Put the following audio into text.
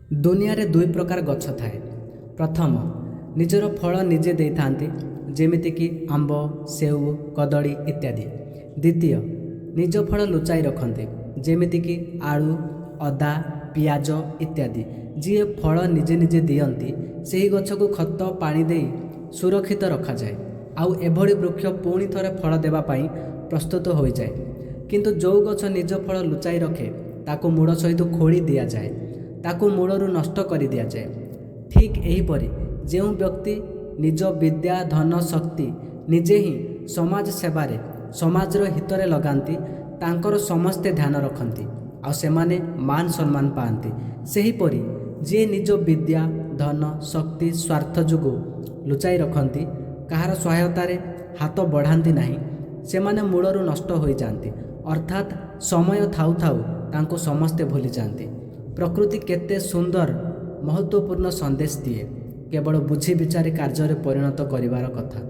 दुनिया रे दुई प्रकार गछ थाए। प्रथम निजर फल निजे देइथांती जेमितिकी आंब, सेउ, कदली इत्यादि। द्वितीय निज फल लुचाई रखते जेमितिकी आलू, अदा, पियाज इत्यादि। जी फल निजे निजे दियंती ସେହି ଗଛକୁ ଖତ ପାଣି ଦେଇ ସୁରକ୍ଷିତ ରଖାଯାଏ ଆଉ ଏଭଳି ବୃକ୍ଷ ପୁଣି ଥରେ ଫଳ ଦେବା ପାଇଁ ପ୍ରସ୍ତୁତ ହୋଇଯାଏ। କିନ୍ତୁ ଯେଉଁ ଗଛ ନିଜ ଫଳ ଲୁଚାଇ ରଖେ ତାକୁ ମୂଳ ସହିତ ଖୋଳି ଦିଆଯାଏ, ତାକୁ ମୂଳରୁ ନଷ୍ଟ କରି ଦିଆଯାଏ। ଠିକ୍ ଏହିପରି ଯେଉଁ ବ୍ୟକ୍ତି ନିଜ ବିଦ୍ୟା, ଧନ, ଶକ୍ତି ନିଜେ ହିଁ ସମାଜ ସେବାରେ ସମାଜର ହିତରେ ଲଗାନ୍ତି ତାଙ୍କର ସମସ୍ତେ ଧ୍ୟାନ ରଖନ୍ତି ଆଉ ସେମାନେ ମାନ ସମ୍ମାନ ପାଆନ୍ତି। ସେହିପରି ଯିଏ ନିଜ ବିଦ୍ୟା, ଧନ, ଶକ୍ତି ସ୍ୱାର୍ଥ ଯୋଗୁଁ ଲୁଚାଇ ରଖନ୍ତି, କାହାର ସହାୟତାରେ ହାତ ବଢ଼ାନ୍ତି ନାହିଁ, ସେମାନେ ମୂଳରୁ ନଷ୍ଟ ହୋଇଯାଆନ୍ତି, ଅର୍ଥାତ୍ ସମୟ ଥାଉ ଥାଉ ତାଙ୍କୁ ସମସ୍ତେ ଭୁଲିଯାଆନ୍ତି। ପ୍ରକୃତି କେତେ ସୁନ୍ଦର ମହତ୍ତ୍ୱପୂର୍ଣ୍ଣ ସନ୍ଦେଶ ଦିଏ, କେବଳ ବୁଝି ବିଚାରି କାର୍ଯ୍ୟରେ ପରିଣତ କରିବାର କଥା।